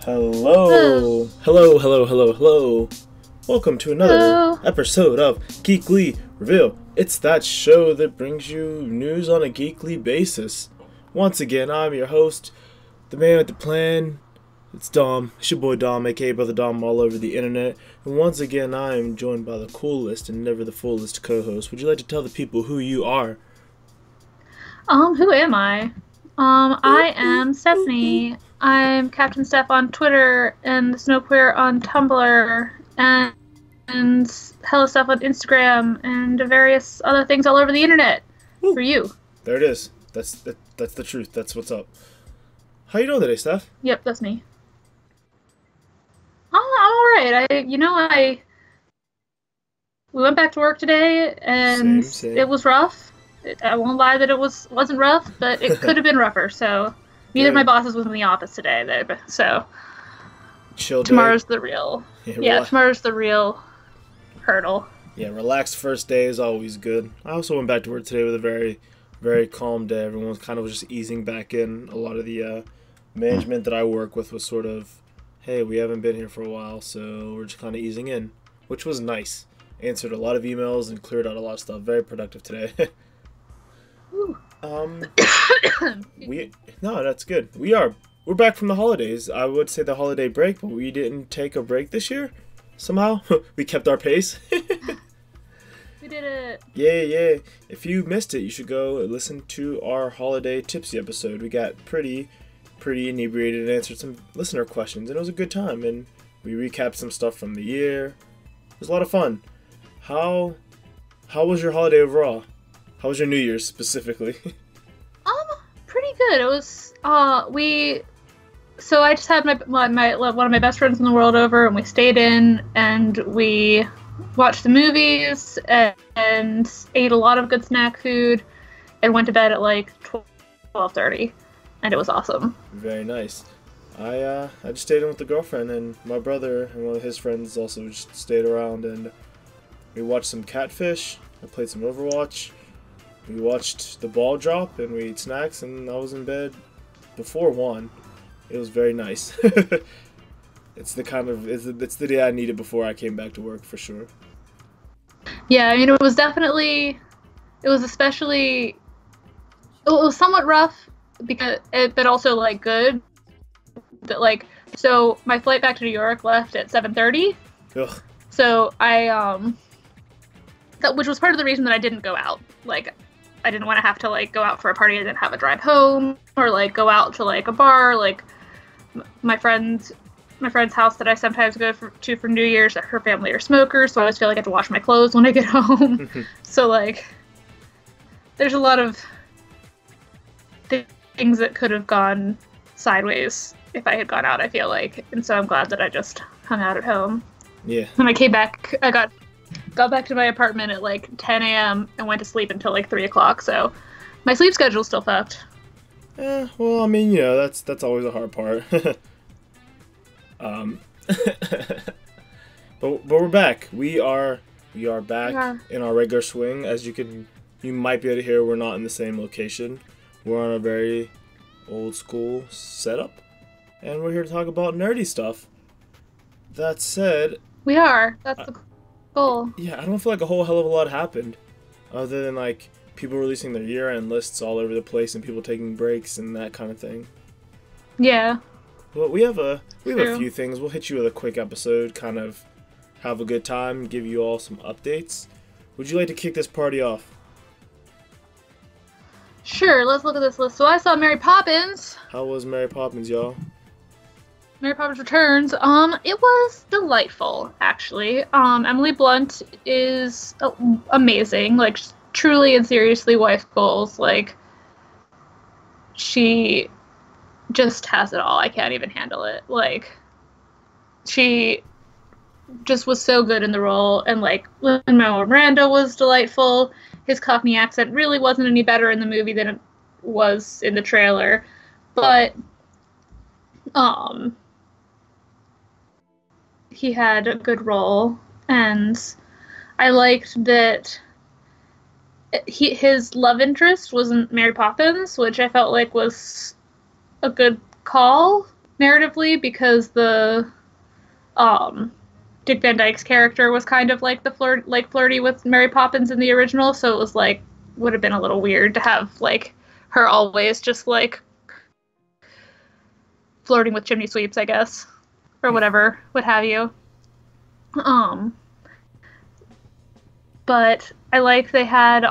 Hello. Hello. Welcome to another episode of Geekly Reveal. It's that show that brings you news on a geekly basis. Once again, I'm your host, the man with the plan. It's Dom. It's your boy Dom, aka Brother Dom, all over the internet. And once again, I am joined by the coolest and never the fullest co-host. Would you like to tell the people who you are? Who am I? I am Stephanie. I'm Captain Steph on Twitter and Snowqueer on Tumblr and Hello Stuff on Instagram and various other things all over the internet. Woo. For you. There it is. That's the truth. That's what's up. How you doing today, Steph? Yep, that's me. Oh, I'm alright. We went back to work today and Same. It was rough. I won't lie that it wasn't rough, but it could have been rougher. So neither of my bosses was in the office today, though. So chill day. Tomorrow's the real hurdle. Yeah, relaxed first day is always good. I also went back to work today with a very, very calm day. Everyone was kind of just easing back in. A lot of the management that I work with was sort of, hey, we haven't been here for a while, so we're just kind of easing in, which was nice. Answered a lot of emails and cleared out a lot of stuff. Very productive today. No, that's good. We're back from the holidays. I would say the holiday break, but we didn't take a break this year. Somehow we kept our pace. We did it. Yeah. If you missed it, you should go listen to our holiday tipsy episode. We got pretty inebriated and answered some listener questions, and it was a good time. And we recapped some stuff from the year. It was a lot of fun. How was your holiday overall? How was your New Year's specifically? Pretty good. It was so I just had my one of my best friends in the world over, and we stayed in and we watched the movies and ate a lot of good snack food and went to bed at like 12:30, and it was awesome. Very nice. I just stayed in with the girlfriend, and my brother and one of his friends also just stayed around, and we watched some Catfish. I played some Overwatch. We watched the ball drop, and we ate snacks, and I was in bed before 1. It was very nice. It's the day I needed before I came back to work, for sure. Yeah, I mean, it was somewhat rough, but also, like, good. But, like, so my flight back to New York left at 7:30. Ugh. So which was part of the reason that I didn't go out. Like, I didn't want to have to, like, go out for a party and then have a drive home, or, like, go out to, like, a bar. Like, my friend's house that I sometimes go to for New Year's, her family are smokers, so I always feel like I have to wash my clothes when I get home. So, like, there's a lot of things that could have gone sideways if I had gone out, I feel like. And so I'm glad that I just hung out at home. Yeah. When I came back, I got back to my apartment at like 10 a.m. and went to sleep until like 3 o'clock, so my sleep schedule's still fucked. Well, I mean, you know, that's always a hard part. But we're back. We are back in our regular swing. As you might be able to hear, we're not in the same location. We're on a very old school setup, and we're here to talk about nerdy stuff. That said, we are. That's the goal. Yeah, I don't feel like a whole hell of a lot happened, other than like people releasing their year-end lists all over the place and people taking breaks and that kind of thing. Yeah. Well, we have a few things. We'll hit you with a quick episode, kind of have a good time, give you all some updates. Would you like to kick this party off? Sure, let's look at this list. So I saw Mary Poppins. How was Mary Poppins, y'all? Mary Poppins Returns. It was delightful, actually. Emily Blunt is amazing. Like, truly and seriously wife goals. Like, she just has it all. I can't even handle it. Like, she just was so good in the role, and like Lin-Manuel Miranda was delightful. His Cockney accent really wasn't any better in the movie than it was in the trailer, but he had a good role, and I liked that his love interest wasn't Mary Poppins, which I felt like was a good call narratively because the Dick Van Dyke's character was kind of like flirty with Mary Poppins in the original, so it was like would have been a little weird to have like her always just like flirting with chimney sweeps, I guess, or whatever, what have you. But I like they had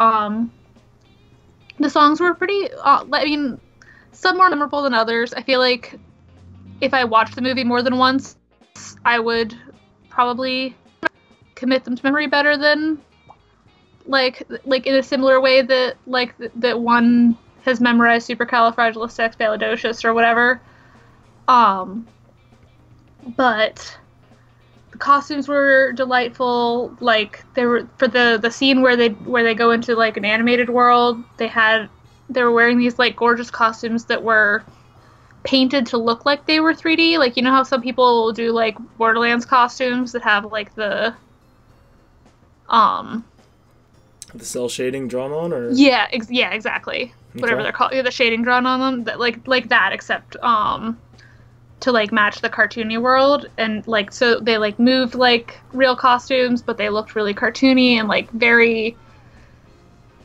the songs were pretty. I mean, some more memorable than others. I feel like if I watched the movie more than once, I would probably commit them to memory better than like in a similar way that that one has memorized supercalifragilisticexpialidocious or whatever. But the costumes were delightful. Like they were for the scene where they go into like an animated world. They were wearing these like gorgeous costumes that were painted to look like they were 3D. Like, you know how some people do like Borderlands costumes that have like the cell shading drawn on, or yeah, exactly. Okay. Whatever they're called, the shading drawn on them, that like that, except to like match the cartoony world, and like so they like moved like real costumes, but they looked really cartoony and like very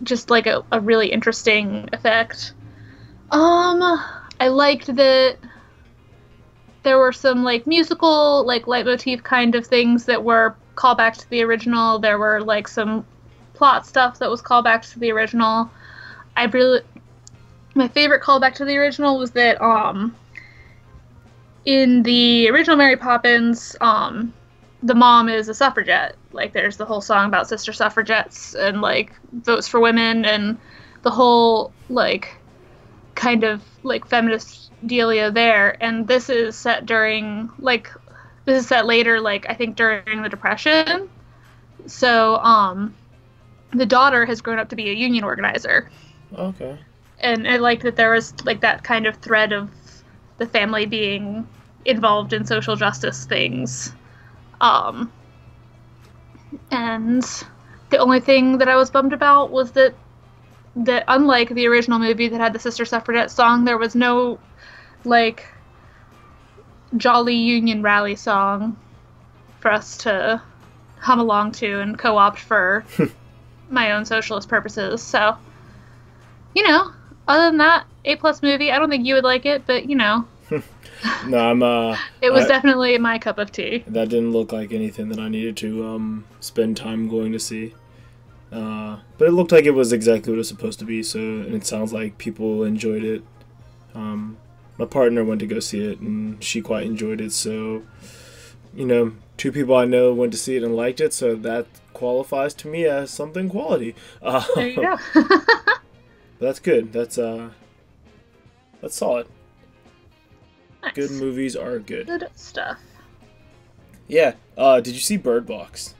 just like a really interesting effect. I liked that there were some like musical like leitmotif kind of things that were callbacks to the original. There were like some plot stuff that was callbacks to the original. My favorite callback to the original was that in the original Mary Poppins, the mom is a suffragette. Like there's the whole song about sister suffragettes and like votes for women and the whole like kind of like feminist dealio there. And this is set later, like I think during the Depression. So the daughter has grown up to be a union organizer. Okay. And I liked that there was like that kind of thread of the family being involved in social justice things. And the only thing that I was bummed about was that unlike the original movie that had the Sister Suffragette song, there was no like jolly union rally song for us to hum along to and co-opt for my own socialist purposes. So, you know, other than that, A+ movie. I don't think you would like it, but you know. No, it was definitely my cup of tea. That didn't look like anything that I needed to spend time going to see. But it looked like it was exactly what it was supposed to be. And it sounds like people enjoyed it. My partner went to go see it, and she quite enjoyed it. So, you know, 2 people I know went to see it and liked it. So that qualifies to me as something quality. There you go. That's good. That's solid. Nice. Good movies are good. Good stuff. Yeah. Did you see Bird Box?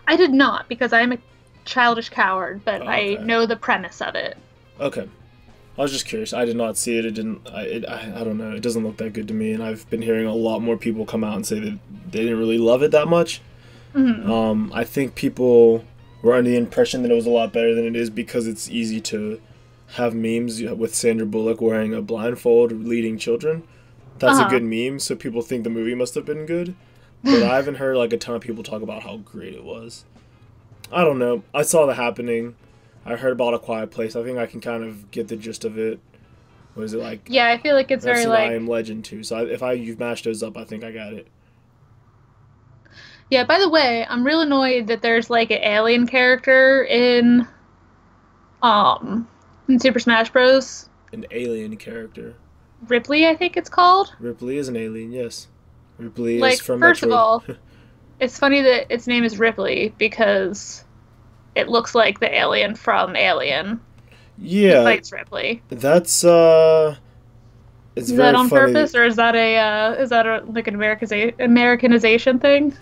I did not, because I'm a childish coward, but Okay. I know the premise of it. Okay. I was just curious. I did not see it. It didn't. I don't know. It doesn't look that good to me, and I've been hearing a lot more people come out and say that they didn't really love it that much. Mm-hmm. I think people were under the impression that it was a lot better than it is because it's easy to have memes with Sandra Bullock wearing a blindfold leading children. That's a good meme, so people think the movie must have been good. But I haven't heard like a ton of people talk about how great it was. I don't know. I saw The Happening. I heard about A Quiet Place. I think I can kind of get the gist of it. What is it like? Yeah, I feel like it's very like I Am Legend too. So you've mashed those up, I think I got it. Yeah, by the way, I'm real annoyed that there's like an alien character in Super Smash Bros. An alien character. Ripley, I think it's called. Ripley is an alien, yes. Ripley like, is from first Metroid. of all, it's funny that its name is Ripley because it looks like the alien from Alien. Yeah. He fights Ripley. That's it's is very that on funny. Purpose, or is that like an Americanization thing?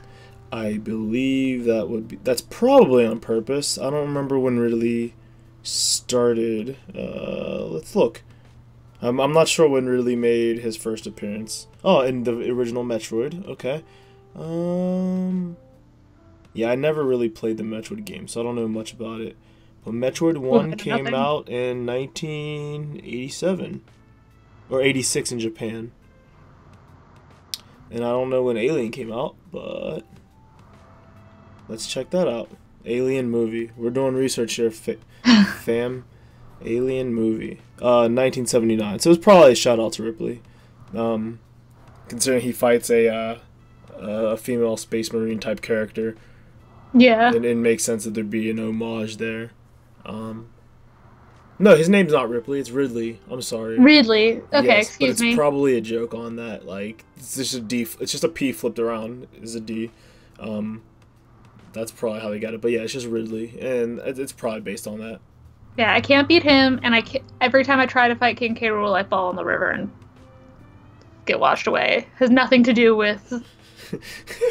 I believe that's probably on purpose. I don't remember when Ridley started. Let's look. I'm not sure when Ridley made his first appearance. Oh, in the original Metroid. Okay. Yeah, I never really played the Metroid game, so I don't know much about it. But Metroid Well, 1 came nothing. out in 1987 or 86 in Japan. And I don't know when Alien came out, but let's check that out. Alien movie. We're doing research here, fam. Alien movie. 1979. So it's probably a shout out to Ripley. Um, Considering he fights a female space marine type character, Yeah. it makes sense that there'd be an homage there. Um, no, his name's not Ripley. It's Ridley. I'm sorry. Ridley. Okay, Yes, but excuse it's me. probably a joke on that. Like it's just a D. It's just a P flipped around is a D. Um, that's probably how they got it. But yeah, it's just Ridley, and it's probably based on that. Yeah, I can't beat him, and every time I try to fight King K. Rool, I fall in the river and get washed away. Has nothing to do with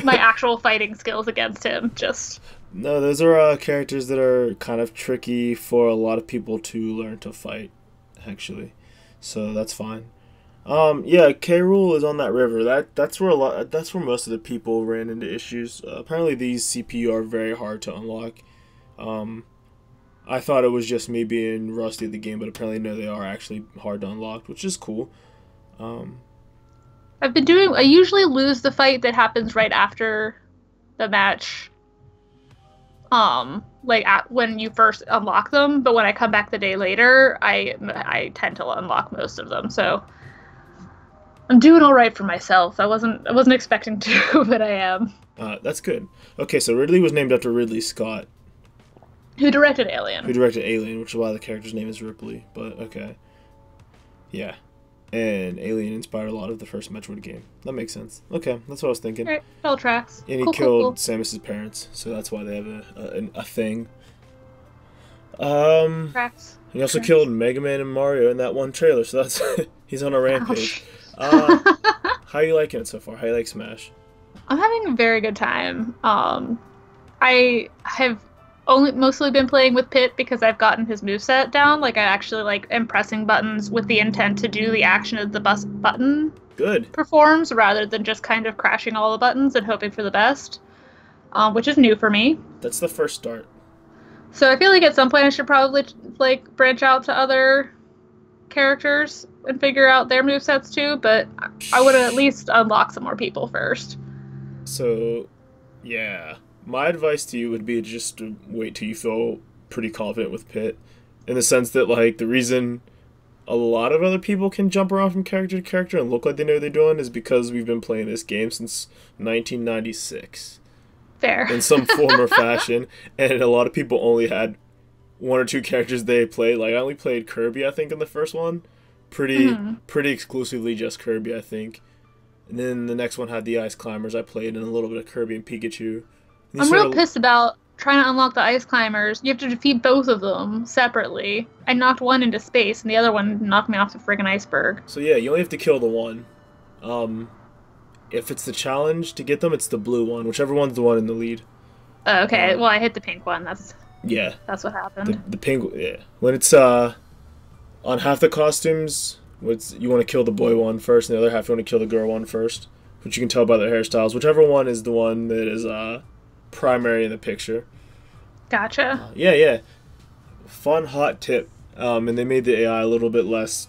my actual fighting skills against him. Just No, those are characters that are kind of tricky for a lot of people to learn to fight, actually. So that's fine. Yeah, K. Rool is on that river. That's where that's where most of the people ran into issues. Apparently, these CPU are very hard to unlock. Um, I thought it was just me being rusty at the game, but apparently no, they are actually hard to unlock, which is cool. Um, I've been doing. I usually lose the fight that happens right after the match. Like when you first unlock them, but when I come back the day later, I tend to unlock most of them. So I'm doing all right for myself. I wasn't expecting to, but I am. that's good. Okay, so Ridley was named after Ridley Scott, Who directed who Alien? directed Alien, which is why the character's name is Ripley. But okay, yeah. And Alien inspired a lot of the first Metroid game. That makes sense. Okay, that's what I was thinking. All right, all tracks. And he Cool, cool, killed cool. Samus's parents, so that's why they have a thing. Tracks. He also Tracks. killed Mega Man and Mario in that one trailer, so that's he's on a rampage. Ouch. How you liking it so far? How you like Smash? I'm having a very good time. I have only mostly been playing with Pit because I've gotten his moveset down. Like I actually like am pressing buttons with the intent to do the action of the button Good. performs rather than just kind of crashing all the buttons and hoping for the best, which is new for me. That's the first start. So I feel like at some point I should probably like branch out to other characters and figure out their movesets too, but I would at least unlock some more people first. So, yeah. My advice to you would be just to wait till you feel pretty confident with Pit. In the sense that, like, the reason a lot of other people can jump around from character to character and look like they know what they're doing is because we've been playing this game since 1996 Fair. in some form or fashion, and a lot of people only had one or two characters they played. Like, I only played Kirby, I think, in the first one. Pretty exclusively just Kirby, I think. And then the next one had the Ice Climbers I played, and a little bit of Kirby and Pikachu. And I'm real pissed about trying to unlock the ice climbers. You have to defeat both of them separately. I knocked one into space, and the other one knocked me off the friggin' iceberg. So yeah, you only have to kill the one. If it's the challenge to get them, it's the blue one, whichever one's the one in the lead. Okay, well I hit the pink one. Yeah, That's what happened. the pink. Yeah, when it's on half the costumes, you want to kill the boy one first, and the other half you want to kill the girl one first, which you can tell by their hairstyles. Whichever one is the one that is primary in the picture. Gotcha. Yeah. Fun hot tip. And they made the AI a little bit less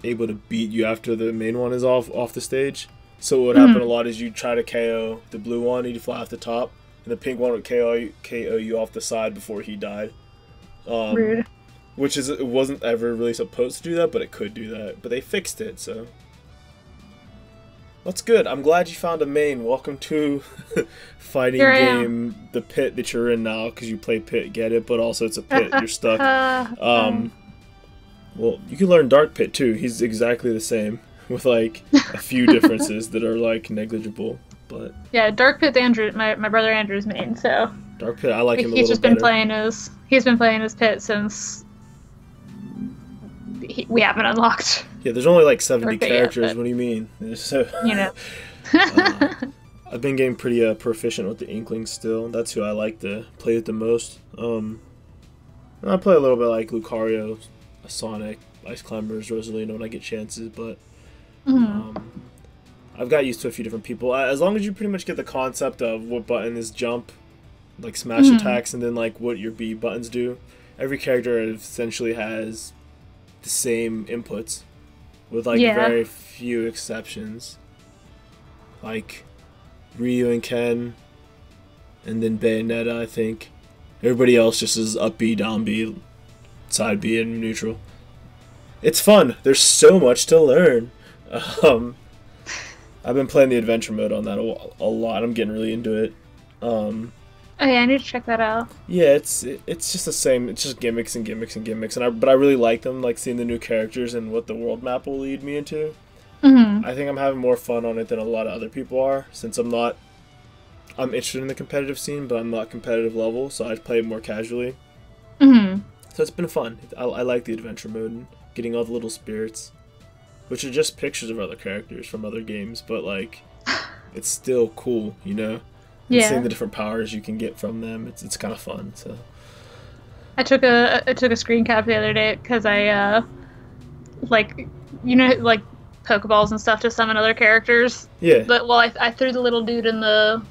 able to beat you after the main one is off the stage. So what happened a lot is you try to KO the blue one, he'd fly off the top, and the pink one would KO you off the side before he died. Rude. Which is, it wasn't ever really supposed to do that, but it could do that. But they fixed it, so that's good. I'm glad you found a main. Welcome to fighting game, the Pit that you're in now, because you play Pit, get it? But also it's a Pit, you're stuck. Well, you can learn Dark Pit too. He's exactly the same, with like a few differences that are like negligible. But yeah, Dark Pit's Andrew, my brother Andrew's main. So Dark Pit, I like him a he's little just been better. he's been playing as Pit since we haven't unlocked. Yeah, there's only like 70 Dark Pit characters. yet, but, what do you mean? So you know. I've been getting pretty proficient with the Inklings still. That's who I like to play with the most. I play a little bit like Lucario, Sonic, Ice Climbers, Rosalina when I get chances, but I've got used to a few different people. As long as you pretty much get the concept of what button is jump, like smash attacks, and then like what your B buttons do. Every character essentially has the same inputs, with like very few exceptions. Like Ryu and Ken, and then Bayonetta, I think. Everybody else just is up B, down B, side B, and neutral. It's fun. There's so much to learn. I've been playing the adventure mode on that a lot. I'm getting really into it. Oh yeah, I need to check that out. Yeah, it's just the same. It's just gimmicks and gimmicks and gimmicks, but I really like them. Like seeing the new characters and what the world map will lead me into. I think I'm having more fun on it than a lot of other people are, since I'm interested in the competitive scene, but I'm not competitive level, so I play it more casually. So it's been fun. I like the adventure mode and getting all the little spirits, which are just pictures of other characters from other games, but like it's still cool, you know? And seeing the different powers you can get from them, it's kind of fun. So I took a screen cap the other day because I like, you know, like Pokeballs and stuff to summon other characters. Yeah. But I threw the little dude in the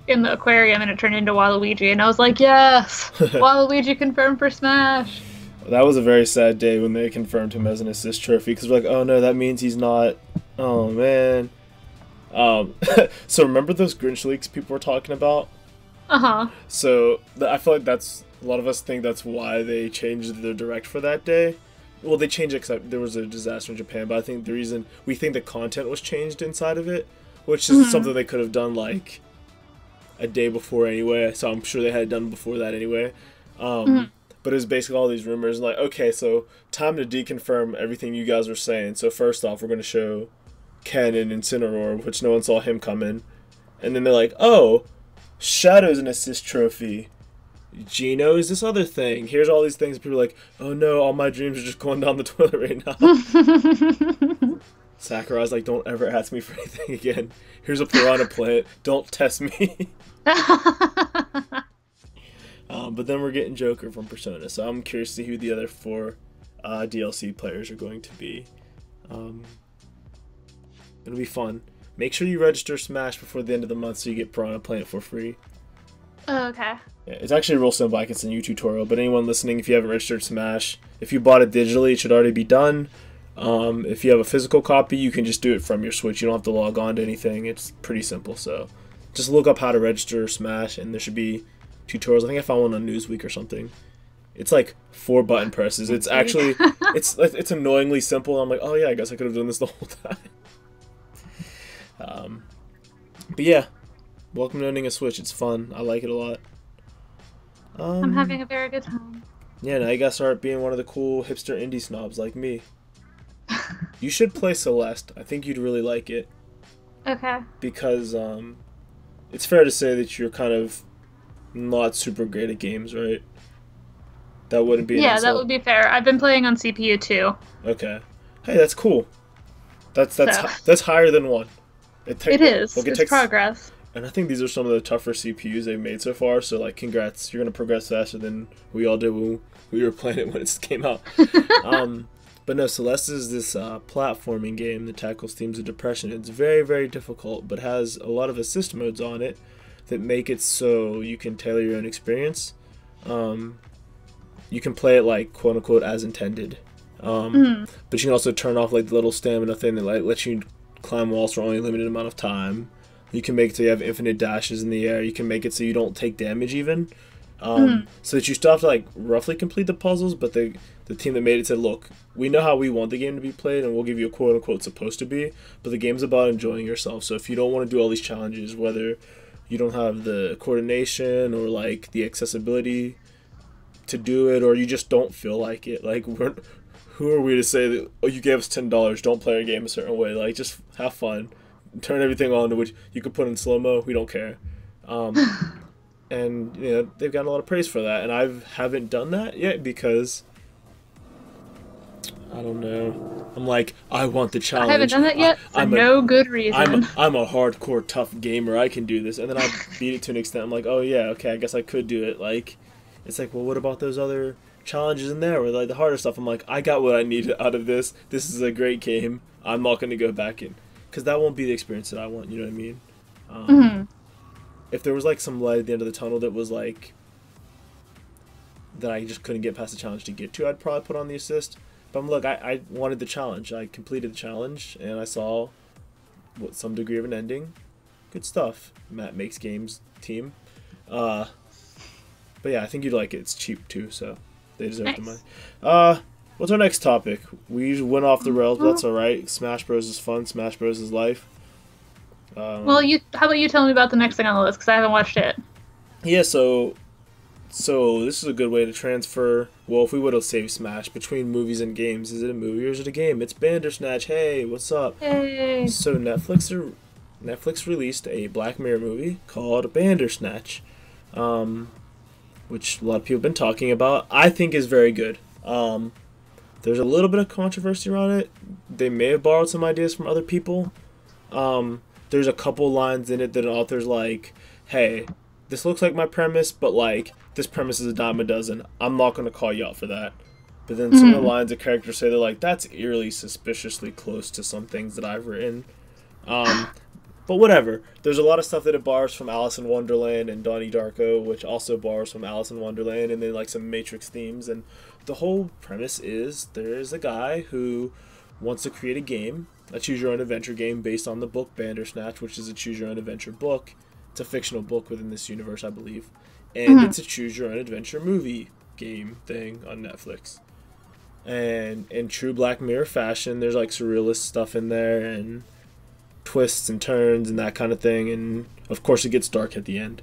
aquarium and it turned into Waluigi, and I was like, yes, Waluigi confirmed for Smash. That was a very sad day when they confirmed him as an assist trophy, because we're like, oh no, that means he's not. Oh man. So remember those Grinch leaks people were talking about? So I feel like that's a lot of us think that's why they changed the direct for that day. Well, they changed it because there was a disaster in Japan, but I think the reason we think the content was changed inside of it, which is something they could have done like a day before anyway. So I'm sure they had it done before that anyway. But it was basically all these rumors, like, okay, so time to deconfirm everything you guys were saying. So first off, we're going to show Ken and Incineroar, which no one saw him come in. And then they're like, oh, Shadow's an assist trophy. Gino is this other thing. Here's all these things. People are like, oh no, all my dreams are just going down the toilet right now. Sakurai's like, don't ever ask me for anything again. Here's a piranha plant. Don't test me. But then we're getting Joker from Persona, so I'm curious to see who the other 4 DLC players are going to be. It'll be fun. Make sure you register Smash before the end of the month so you get Piranha Plant for free. Oh, okay. Yeah, it's actually real simple. I can send you a tutorial, but anyone listening, if you haven't registered Smash, if you bought it digitally, it should already be done. If you have a physical copy, you can just do it from your Switch. You don't have to log on to anything. It's pretty simple, so just look up how to register Smash, and there should be tutorials. I think I found one on Newsweek or something. It's like 4 button presses. It's actually it's annoyingly simple. I'm like, oh yeah, I guess I could have done this the whole time. But yeah, welcome to owning a Switch. It's fun. I like it a lot. I'm having a very good time. Yeah, now you gotta start being one of the cool hipster indie snobs like me. You should play Celeste. I think you'd really like it. Okay. Because it's fair to say that you're kind of not super great at games, right? That wouldn't be an insult. That would be fair. I've been playing on CPU too. Okay. Hey, that's cool. That's higher than 1. It is. It's progress. And I think these are some of the tougher CPUs they've made so far, so like congrats. You're gonna progress faster than we all did when we were playing it when it came out. But no, Celeste is this platforming game that tackles themes of depression. It's very, very difficult, but has a lot of assist modes on it that make it so you can tailor your own experience. You can play it like quote unquote as intended, but you can also turn off like the little stamina thing that like lets you climb walls for only a limited amount of time. You can make it so you have infinite dashes in the air. You can make it so you don't take damage even, so that you still have to like roughly complete the puzzles. But the team that made it said, look, we know how we want the game to be played, and we'll give you a quote unquote supposed to be, but the game's about enjoying yourself. So if you don't want to do all these challenges, whether you don't have the coordination or like the accessibility to do it, or you just don't feel like it, like who are we to say that, oh, you gave us $10, don't play our game a certain way? Like, just have fun, turn everything on to which you could put in slow-mo. We don't care. And you know, they've gotten a lot of praise for that, and I haven't done that yet because I don't know. I'm like, I want the challenge. I haven't done that yet for no good reason. I'm a hardcore tough gamer. I can do this. And then I beat it to an extent. I'm like, oh yeah, okay, I guess I could do it. Like, it's like, well, what about those other challenges in there with like the harder stuff? I'm like, I got what I needed out of this. This is a great game. I'm not going to go back in, because that won't be the experience that I want. You know what I mean? if there was like some light at the end of the tunnel that was like that I just couldn't get past the challenge to get to, I'd probably put on the assist. But look, I wanted the challenge. I completed the challenge, and I saw some degree of an ending. Good stuff. Matt Makes Games team. But yeah, I think you'd like it. It's cheap too, so they deserve the money. What's our next topic? We went off the rails, but that's alright. Smash Bros is fun. Smash Bros is life. Well, how about you tell me about the next thing on the list, because I haven't watched it. Yeah, so this is a good way to transfer, well, if we would have saved Smash, between movies and games. Is it a movie or is it a game? It's Bandersnatch. Hey, what's up? Hey. So Netflix released a Black Mirror movie called Bandersnatch, which a lot of people have been talking about. I think is very good. There's a little bit of controversy around it. They may have borrowed some ideas from other people. There's a couple lines in it that an author's like, hey, this looks like my premise, but like this premise is a dime a dozen. I'm not going to call you out for that. But then some of the lines the characters say, they're like, that's eerily suspiciously close to some things that I've written. But whatever. There's a lot of stuff that it borrows from Alice in Wonderland and Donnie Darko, which also borrows from Alice in Wonderland, and then like some Matrix themes. And the whole premise is there is a guy who wants to create a game, a choose-your-own-adventure game based on the book Bandersnatch, which is a choose-your-own-adventure book. It's a fictional book within this universe, I believe. And it's a choose-your-own-adventure movie game thing on Netflix. And in true Black Mirror fashion, there's like surrealist stuff in there and twists and turns and that kind of thing. And of course, it gets dark at the end.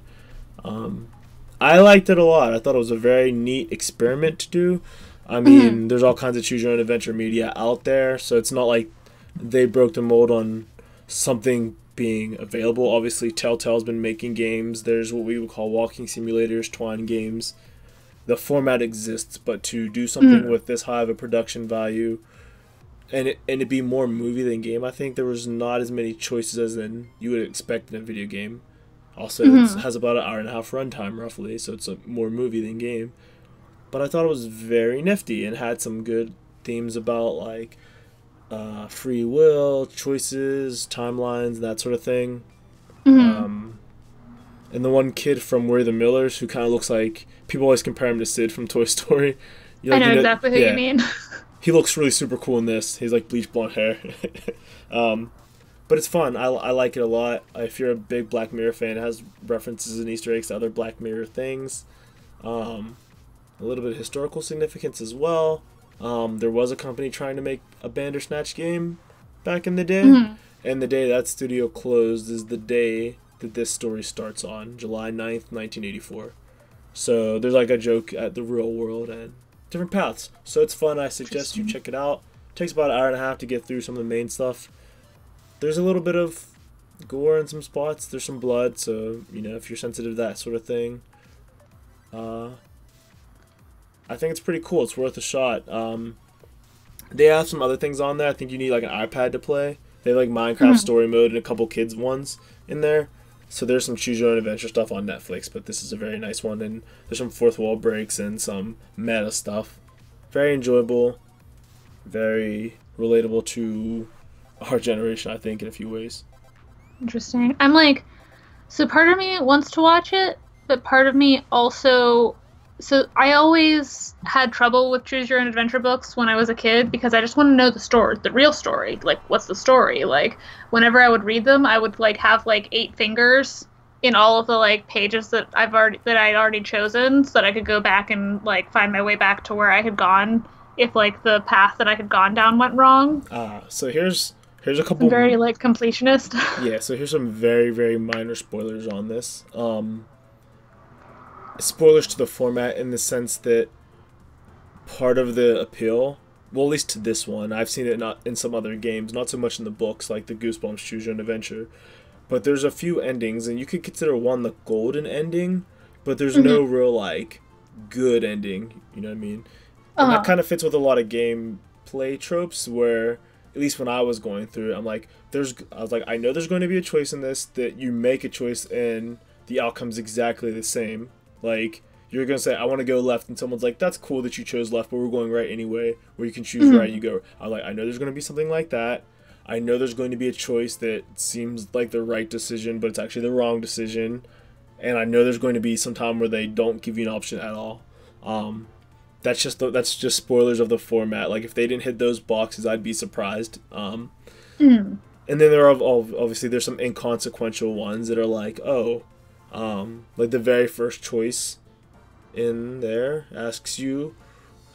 I liked it a lot. I thought it was a very neat experiment to do. I mean, there's all kinds of choose-your-own-adventure media out there, so it's not like they broke the mold on something being available. Obviously, Telltale's been making games. There's what we would call walking simulators, Twine games. The format exists, but to do something with this high of a production value and it be more movie than game, I think there was not as many choices as than you would expect in a video game. Also, it has about an hour and a half runtime, roughly, so it's a more movie than game. But I thought it was very nifty and had some good themes about, like, free will, choices, timelines, that sort of thing. And the one kid from We're the Millers who kind of looks like... People always compare him to Sid from Toy Story. I know exactly who you mean. He looks really super cool in this. He's like bleach blonde hair. But it's fun. I like it a lot. If you're a big Black Mirror fan, it has references and Easter eggs to other Black Mirror things. A little bit of historical significance as well. There was a company trying to make a Bandersnatch game back in the day. And the day that studio closed is the day that this story starts on, July 9th, 1984. So there's like a joke at the real world and different paths. So it's fun. I suggest you check it out. It takes about an hour and a half to get through some of the main stuff. There's a little bit of gore in some spots. There's some blood, so, you know, if you're sensitive to that sort of thing. I think it's pretty cool. It's worth a shot. They have some other things on there. I think you need like an iPad to play. They have like Minecraft story mode and a couple kids ones in there. So there's some choose your own adventure stuff on Netflix, but this is a very nice one. And there's some fourth wall breaks and some meta stuff. Very enjoyable. Very relatable to our generation, I think, in a few ways. Interesting. I'm like, so part of me wants to watch it, but part of me also... So I always had trouble with choose your own adventure books when I was a kid because I just want to know the story, the real story. Like, what's the story? Like, whenever I would read them, I would like have like 8 fingers in all of the like pages that I'd already chosen, so that I could go back and like find my way back to where I had gone if like the path that I had gone down went wrong. So here's a couple. I'm very like completionist. Yeah. So here's some very, very minor spoilers on this. Spoilers to the format in the sense that part of the appeal, well, at least to this one, I've seen it not in some other games, not so much in the books like the Goosebumps Choose Your Own Adventure, but there's a few endings, and you could consider one the golden ending, but there's no real like good ending, you know what I mean? And that kind of fits with a lot of gameplay tropes where, at least when I was going through it, I know there's going to be a choice in this that you make a choice and the outcome's exactly the same. Like, you're going to say, I want to go left, and someone's like, that's cool that you chose left, but we're going right anyway, or you can choose right, you go. I'm like, I know there's going to be something like that. I know there's going to be a choice that seems like the right decision, but it's actually the wrong decision. and I know there's going to be some time where they don't give you an option at all. That's just spoilers of the format. Like if they didn't hit those boxes, I'd be surprised. And then there are obviously there's some inconsequential ones that are like, like the very first choice in there asks you,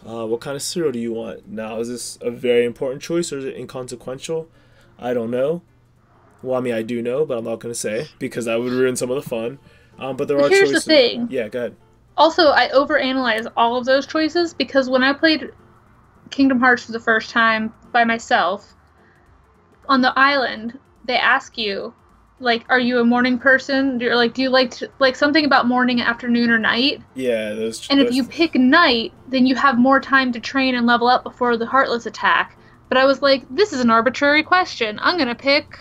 what kind of cereal do you want? Now, is this a very important choice or is it inconsequential? I don't know. Well, I mean, I do know, but I'm not going to say because that would ruin some of the fun. But there are Here's choices. the thing. Yeah, go ahead. Also, I overanalyze all of those choices because when I played Kingdom Hearts for the first time by myself, on the island, they ask you, like, are you a morning person? You're like, do you like something about morning, afternoon, or night? Yeah, And if you pick night, then you have more time to train and level up before the Heartless attack. But I was like, this is an arbitrary question. I'm gonna pick,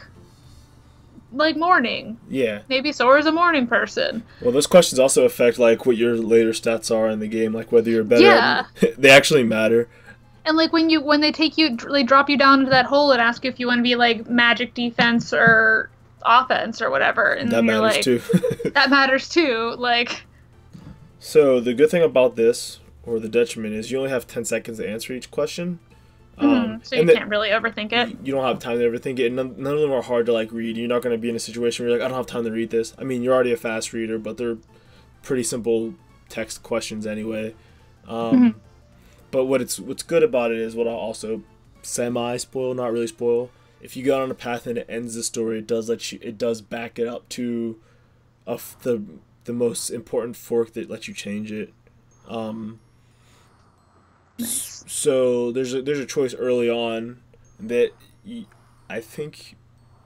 like, morning. Yeah. Maybe Sora's a morning person. Well, those questions also affect, like, what your later stats are in the game, like whether you're better. Yeah. They actually matter. And like when they drop you down into that hole and ask you if you want to be like magic defense or offense or whatever, and that you're matters like, too. that matters too. Like, so the good thing about this, or the detriment, is you only have 10 seconds to answer each question. So you can't really overthink it. You don't have time to overthink it. None of them are hard to like read. You're not going to be in a situation where you're like, I don't have time to read this. I mean, you're already a fast reader, but they're pretty simple text questions anyway. But what's good about it is what I'll also semi-spoil, not really spoil. If you go on a path and it ends the story, it does back it up to the most important fork that lets you change it. So there's a choice early on that I think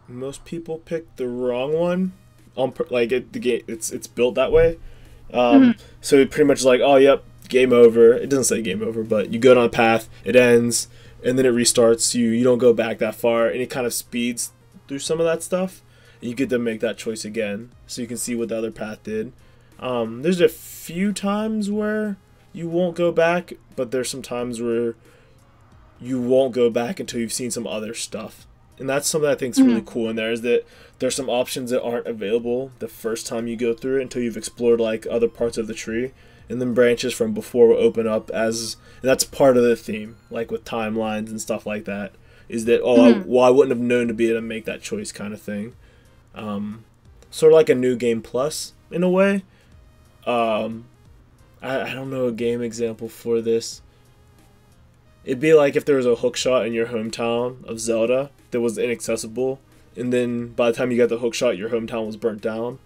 most people pick the wrong one. The game it's built that way. So it pretty much is like, oh yep, game over. It doesn't say game over, but you go down a path, it ends, and then it restarts. You don't go back that far, and it kind of speeds through some of that stuff. And you get to make that choice again, so you can see what the other path did. There's a few times where you won't go back, but there's some times where you won't go back until you've seen some other stuff. And that's something I think is really cool in there, is that there's some options that aren't available the first time you go through it until you've explored like other parts of the tree. And then branches from before will open up and that's part of the theme, like with timelines and stuff like that, is that, I wouldn't have known to be able to make that choice kind of thing. Sort of like a new game plus, in a way. I don't know a game example for this. It'd be like if there was a hook shot in your hometown of Zelda that was inaccessible, and then by the time you got the hook shot, your hometown was burnt down.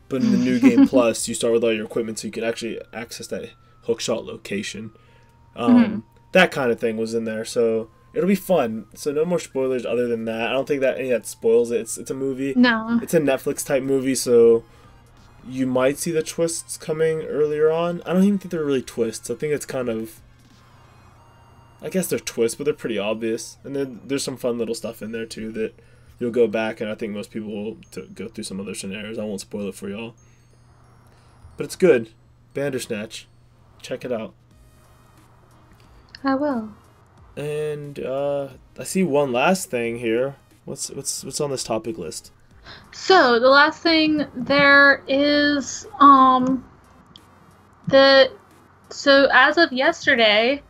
But in the new game plus, you start with all your equipment so you can actually access that hookshot location. That kind of thing was in there, so it'll be fun. So no more spoilers other than that. I don't think that any of that spoils it. It's a movie. No. It's a Netflix type movie, so you might see the twists coming earlier on. I don't even think they're really twists. I think it's kind of, I guess they're twists, but they're pretty obvious. And then there's some fun little stuff in there too that you'll go back, and I think most people will go through some other scenarios. I won't spoil it for y'all. But it's good. Bandersnatch. Check it out. I will. And I see one last thing here. What's on this topic list? So the last thing there is so as of yesterday,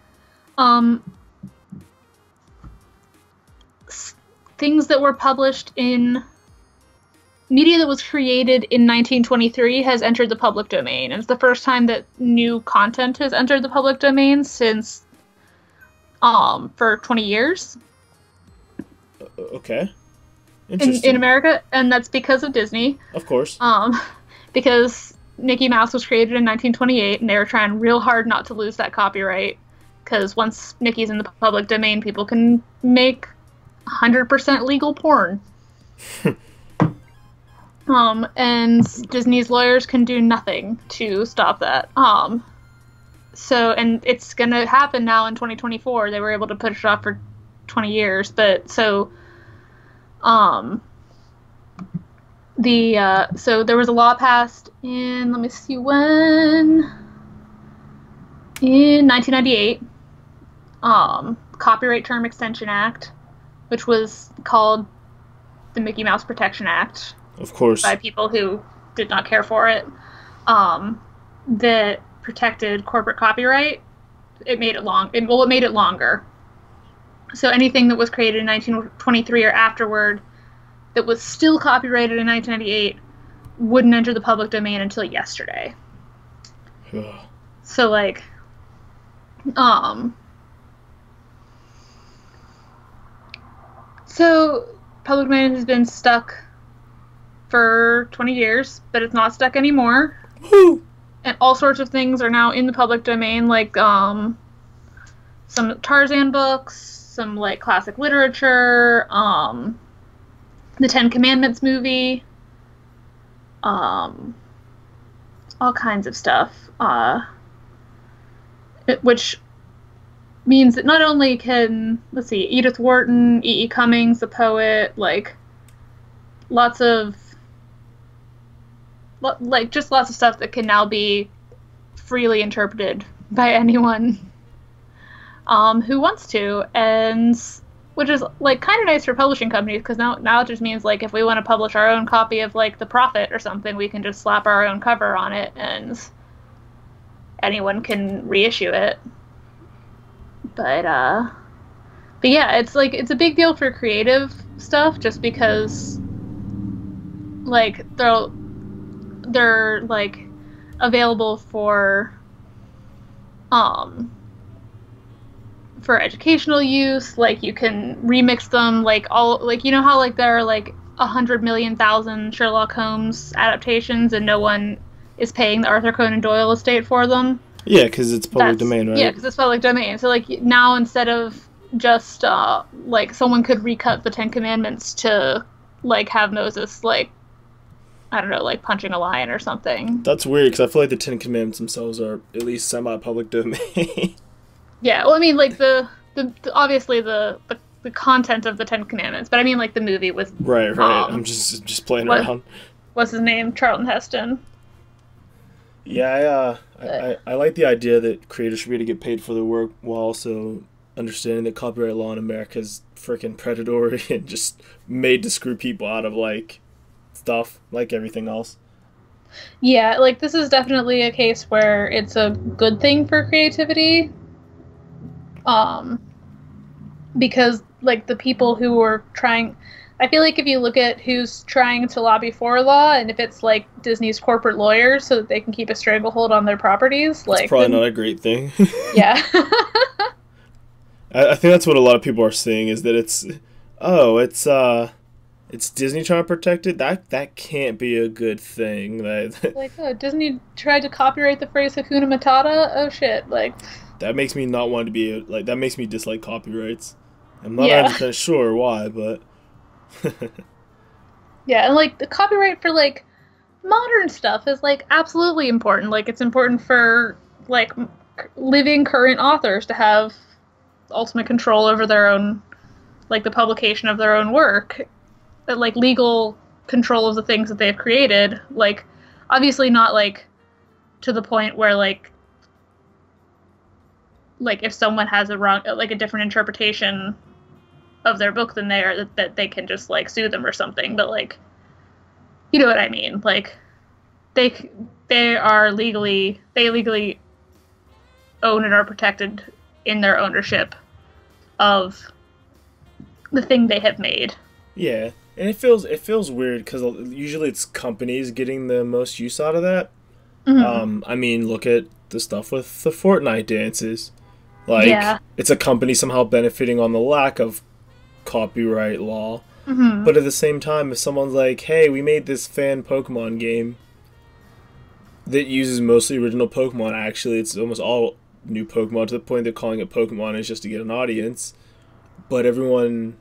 things that were published in media that was created in 1923 has entered the public domain. And it's the first time that new content has entered the public domain since for 20 years. Okay. Interesting. In America, and that's because of Disney. Of course. Because Mickey Mouse was created in 1928, and they were trying real hard not to lose that copyright. Because once Mickey's in the public domain, people can make 100% legal porn. And Disney's lawyers can do nothing to stop that. So, and it's gonna happen now in 2024. They were able to push it off for 20 years, but so, so there was a law passed in, let me see when, in 1998, Copyright Term Extension Act, which was called the Mickey Mouse Protection Act. Of course. By people who did not care for it. that protected corporate copyright. It made it longer. So anything that was created in 1923 or afterward that was still copyrighted in 1998 wouldn't enter the public domain until yesterday. So like, so public domain has been stuck for 20 years, but it's not stuck anymore. Woo! And all sorts of things are now in the public domain, like some Tarzan books, some like classic literature, the Ten Commandments movie, all kinds of stuff. Which means that not only can, let's see, Edith Wharton, E.E. Cummings, the poet, like lots of stuff that can now be freely interpreted by anyone who wants to, and which is like kind of nice for publishing companies, because now it just means like if we want to publish our own copy of like The Prophet or something, we can just slap our own cover on it and anyone can reissue it. But yeah, it's a big deal for creative stuff, just because like they're like available for educational use. Like you can remix them, like all, like, you know how like there are like 100,000,000 Sherlock Holmes adaptations and no one is paying the Arthur Conan Doyle estate for them? Yeah, because it's public domain, right? Yeah, because it's public domain. So like now, instead of just like someone could recut the Ten Commandments to like have Moses, like, I don't know, like punching a lion or something. That's weird, because I feel like the Ten Commandments themselves are at least semi-public domain. Yeah, well, I mean, like the obviously the content of the Ten Commandments, but I mean like the movie with right. I'm just playing around. What's his name? Charlton Heston. Yeah, I like the idea that creators should be able to get paid for their work while also understanding that copyright law in America is freaking predatory and just made to screw people out of like stuff like everything else. Yeah, like this is definitely a case where it's a good thing for creativity. Because like the people who are trying, I feel like if you look at who's trying to lobby for law, and if it's like Disney's corporate lawyers so that they can keep a stranglehold on their properties, like it's probably not a great thing. Yeah. I think that's what a lot of people are saying, is that it's Disney trying to protect it. That can't be a good thing. Like, oh, Disney tried to copyright the phrase Hakuna Matata. Oh shit! Like that makes me not want to be like, that makes me dislike copyrights. I'm not 100% sure why, but yeah, and like the copyright for like modern stuff is like absolutely important. Like it's important for like living current authors to have ultimate control over their own, like the publication of their own work, like legal control of the things that they've created. Like obviously not like to the point where like if someone has a different interpretation of their book than they are, that they can just like sue them or something. But like, you know what I mean? Like they legally own and are protected in their ownership of the thing they have made. Yeah, and it feels weird because usually it's companies getting the most use out of that. Mm-hmm. I mean, look at the stuff with the Fortnite dances. Like, it's a company somehow benefiting on the lack of copyright law. Mm-hmm. But at the same time, if someone's like, hey, we made this fan Pokemon game that uses mostly original Pokemon, actually it's almost all new Pokemon, to the point that calling it Pokemon is just to get an audience, but everyone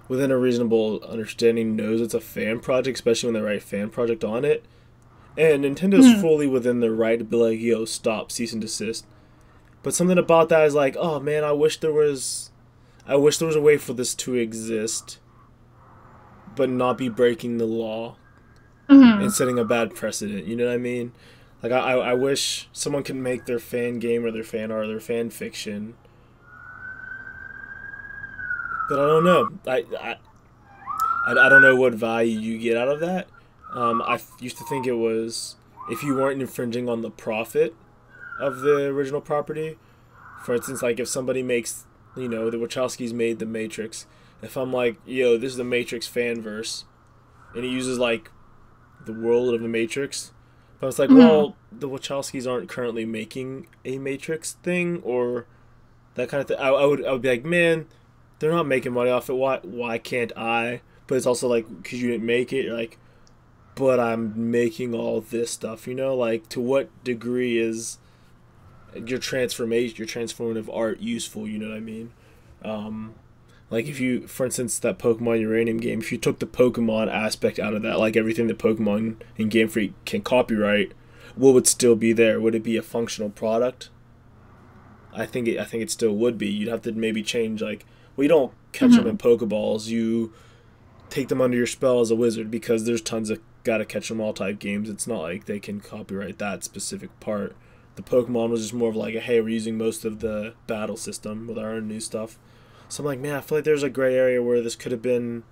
within a reasonable understanding knows it's a fan project, especially when they write fan project on it, and Nintendo's fully within their right to be like, yo, stop, cease and desist. But something about that is like, oh man, I wish there was a way for this to exist, but not be breaking the law and setting a bad precedent. You know what I mean? Like, I wish someone could make their fan game or their fan art or their fan fiction. But I don't know. I don't know what value you get out of that. I used to think it was if you weren't infringing on the profit of the original property. For instance, like if somebody makes, the Wachowskis made The Matrix. If I'm like, yo, this is the Matrix fanverse, and he uses like the world of the Matrix, but it's like, well, the Wachowskis aren't currently making a Matrix thing or that kind of thing. I would be like, man, they're not making money off it. Why can't I? But it's also like, because you didn't make it, you're like, but I'm making all this stuff, like to what degree is your transformative art useful, you know what I mean? Like if you, for instance, that Pokemon Uranium game, if you took the Pokemon aspect out of that, like everything that Pokemon and Game Freak can copyright, what would still be there? Would it be a functional product? I think it still would be. You'd have to maybe change, like, well, you don't catch them in Pokeballs. You take them under your spell as a wizard, because there's tons of gotta catch them all type games. It's not like they can copyright that specific part. The Pokemon was just more of like a, hey, we're using most of the battle system with our own new stuff. So I'm like, man, I feel like there's a gray area where this could have been,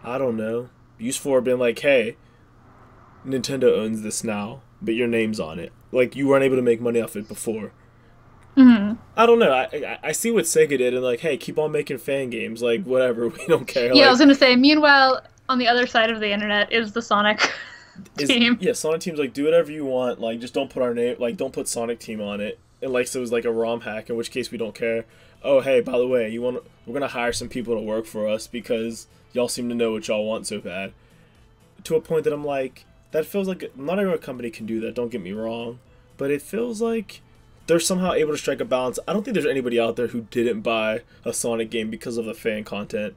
I don't know, useful, or been like, hey, Nintendo owns this now, but your name's on it. Like, you weren't able to make money off it before. I don't know. I see what Sega did, and like, hey, keep on making fan games. Like, whatever, we don't care. Yeah, I was gonna say. Meanwhile, on the other side of the internet is the Sonic team. Yeah, Sonic Team's like, do whatever you want. Like, just don't put our name. Like, don't put Sonic Team on it. And like, so it was like a ROM hack. In which case, we don't care. Oh, hey, by the way, we're gonna hire some people to work for us because y'all seem to know what y'all want so bad. To a point that I'm like, that feels like not every company can do that. Don't get me wrong, but it feels like they're somehow able to strike a balance. I don't think there's anybody out there who didn't buy a Sonic game because of the fan content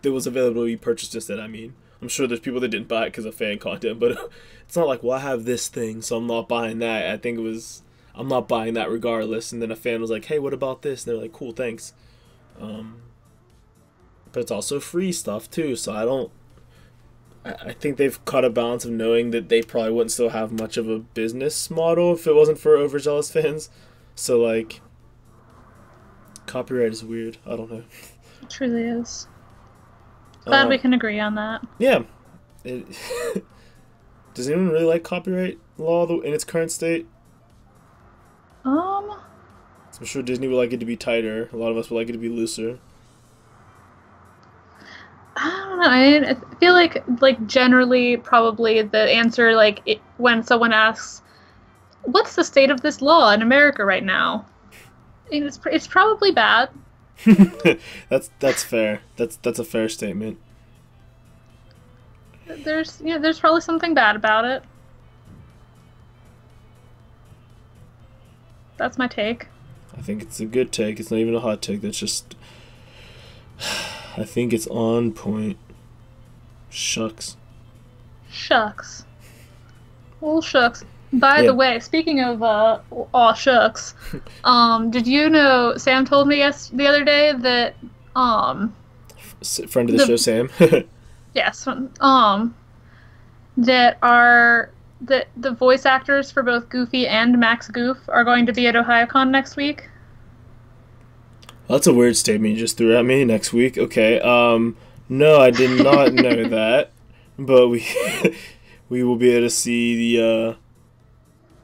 that was available to be purchased instead. I mean, I'm sure there's people that didn't buy it because of fan content, but it's not like, well, I have this thing, so I'm not buying that. I think it was, I'm not buying that regardless. And then a fan was like, hey, what about this? And they're like, cool, thanks. But it's also free stuff too, so I think they've caught a balance of knowing that they probably wouldn't still have much of a business model if it wasn't for overzealous fans. So, like, copyright is weird. I don't know. It truly is. Glad we can agree on that. Yeah. Does anyone really like copyright law in its current state? I'm sure Disney would like it to be tighter. A lot of us would like it to be looser. I don't know. I feel like generally, probably the answer, like, when someone asks, "What's the state of this law in America right now?" It's probably bad. That's fair. That's a fair statement. There's probably something bad about it. That's my take. I think it's a good take. It's not even a hot take. That's just, I think it's on point. Shucks. Shucks. Well, shucks. By the way, speaking of aw shucks, did you know Sam told me the other day that friend of the show, Sam. Yes. That the voice actors for both Goofy and Max Goof are going to be at OhioCon next week. That's a weird statement you just threw at me. Next week, okay. No, I did not know that, but we will be able to see the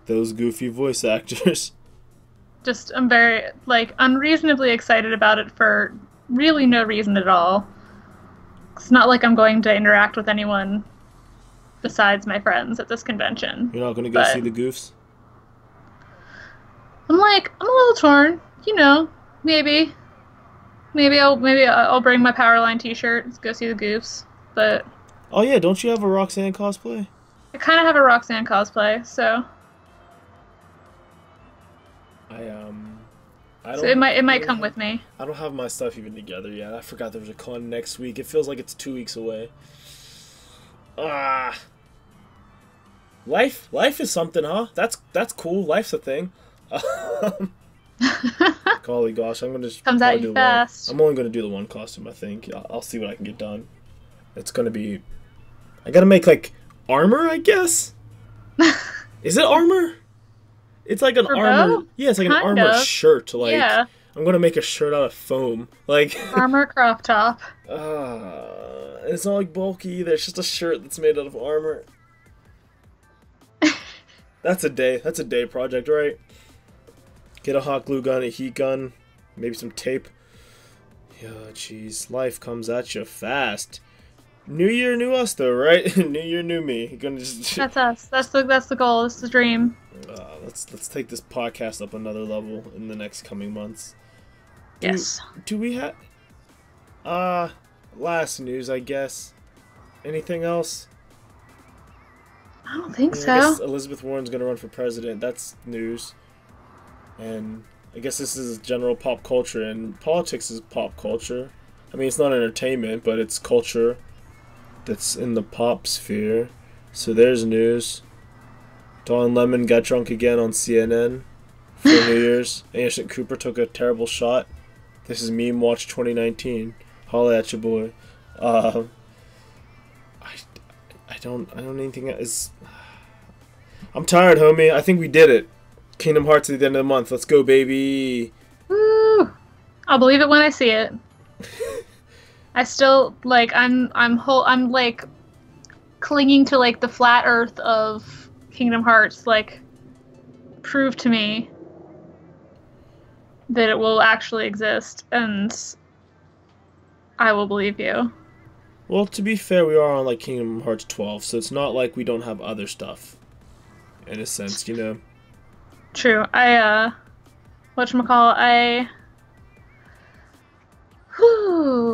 those Goofy voice actors. Just, I'm very, like, unreasonably excited about it for really no reason at all. It's not like I'm going to interact with anyone besides my friends at this convention. You're not going to go see the Goofs? I'm a little torn. Maybe I'll bring my Powerline t-shirt. Let's go see the Goofs. But oh yeah, don't you have a Roxanne cosplay? I kind of have a Roxanne cosplay, so so it might come with me. I don't have my stuff even together yet. I forgot there was a con next week. It feels like it's 2 weeks away. Life is something, huh? That's cool. Life's a thing. Golly gosh, I'm gonna just comes at you fast. I'm only gonna do the one costume. I think I'll see what I can get done. It's gonna be. I gotta make like armor, I guess. Is it armor? It's like an armor. Yeah, it's like an armor shirt. Like, yeah. I'm gonna make a shirt out of foam. Like armor crop top. It's not like bulky either. It's just a shirt that's made out of armor. That's a day. That's a day project, right? Get a hot glue gun, a heat gun, maybe some tape. Yeah, jeez, life comes at you fast. New year, new us, though, right? New year, new me. You're gonna just. That's us. That's the goal. That's the dream. Let's take this podcast up another level in the next coming months. Yes. Do we have? Last news, I guess. Anything else? I don't think so. I guess Elizabeth Warren's gonna run for president. That's news. And I guess this is general pop culture, and politics is pop culture. I mean, it's not entertainment, but it's culture that's in the pop sphere. So there's news. Don Lemon got drunk again on CNN for New Year's. Anderson Cooper took a terrible shot. This is Meme Watch 2019. Holla at your boy. I don't anything is. I'm tired, homie. I think we did it. Kingdom Hearts at the end of the month. Let's go, baby. Woo! I'll believe it when I see it. I still I'm like clinging to like the flat earth of Kingdom Hearts. Like, prove to me that it will actually exist, and I will believe you. Well, to be fair, we are on like Kingdom Hearts 12, so it's not like we don't have other stuff. In a sense, you know. True.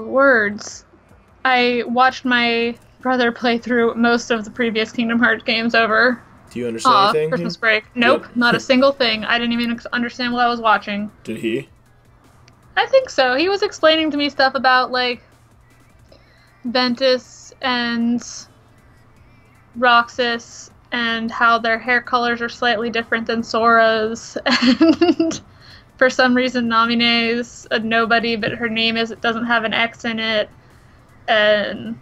Words. I watched my brother play through most of the previous Kingdom Hearts games over. Do you understand anything? Christmas break. Nope, Yeah. not a single thing. I didn't even understand what I was watching. Did he? I think so. He was explaining to me stuff about, like, Ventus and Roxas and how their hair colors are slightly different than Sora's, and for some reason Namine's a nobody, but her name doesn't have an X in it, and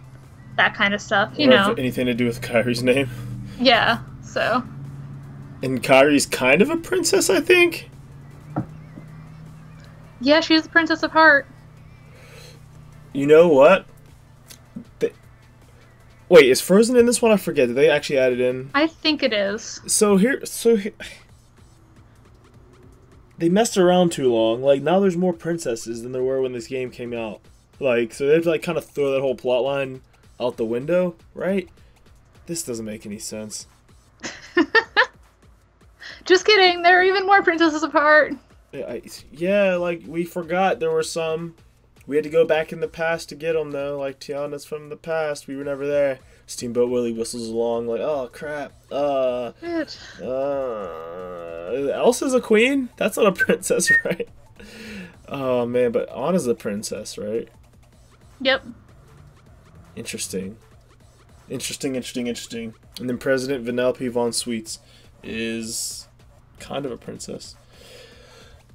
that kind of stuff, you know. Anything to do with Kyrie's name? Yeah, so. And Kyrie's kind of a princess, I think? Yeah, she's the Princess of Heart. You know what? Wait, is Frozen in this one? I forget. Did they actually add it in? I think it is. So here, they messed around too long. Like, now there's more princesses than there were when this game came out. Like, so they have to, like, kind of throw that whole plot line out the window, right? This doesn't make any sense. Just kidding. There are even more Princesses of Heart. Yeah, like, we forgot there were some. We had to go back in the past to get them, though. Like, Tiana's from the past. We were never there. Steamboat Willie whistles along like, oh, crap. Elsa's a queen? That's not a princess, right? Oh, man, but Anna's a princess, right? Yep. Interesting. Interesting. And then President Vanellope von Sweets is kind of a princess.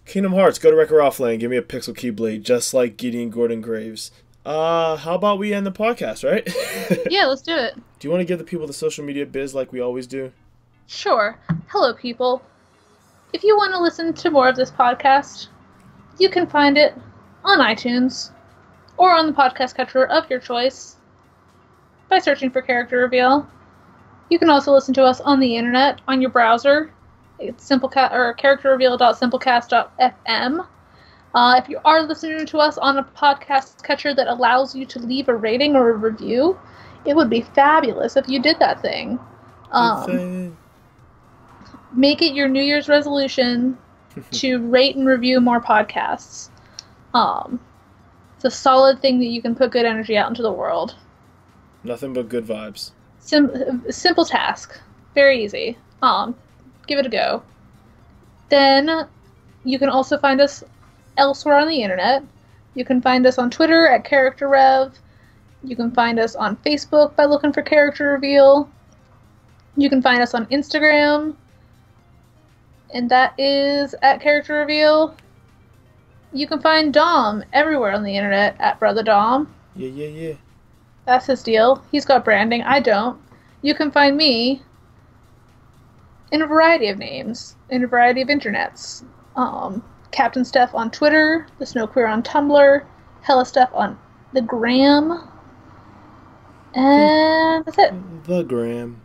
Kingdom Hearts, go to Wreck-It Ralph Lane, give me a Pixel Keyblade, just like Gideon Gordon Graves. How about we end the podcast, right? Yeah, let's do it. Do you want to give the people the social media biz like we always do? Sure. Hello, people. If you want to listen to more of this podcast, you can find it on iTunes or on the podcast catcher of your choice by searching for Character Reveal. You can also listen to us on the internet, on your browser. It's characterreveal.simplecast.fm. If you are listening to us on a podcast catcher that allows you to leave a rating or a review, it would be fabulous if you did that thing. Make it your New Year's resolution to rate and review more podcasts. It's a solid thing that you can put good energy out into the world. Nothing but good vibes. Simple task. Very easy. Give it a go. Then you can also find us elsewhere on the internet. You can find us on Twitter at CharacterRev. You can find us on Facebook by looking for Character Reveal. You can find us on Instagram, and that is at Character Reveal. You can find Dom everywhere on the internet at Brother Dom. Yeah. That's his deal. He's got branding. I don't. You can find me in a variety of names, in a variety of internets. Captain Steph on Twitter, The Snow Queer on Tumblr, Hella Steph on the Gram, and that's it. The Gram.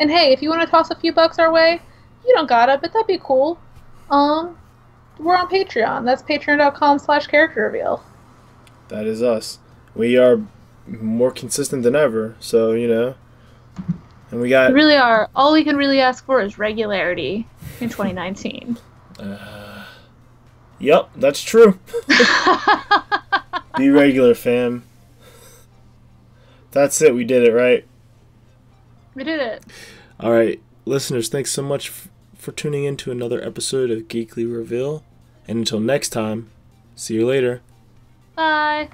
And hey, if you want to toss a few bucks our way, you don't gotta, but that'd be cool. We're on Patreon. That's patreon.com/character reveal. That is us. We are more consistent than ever, so, you know. And we got... We really are. All we can really ask for is regularity in 2019. Yep, that's true. Be regular, fam. That's it. We did it, right? We did it. All right. Listeners, thanks so much for tuning in to another episode of Geekly Reveal. And until next time, see you later. Bye.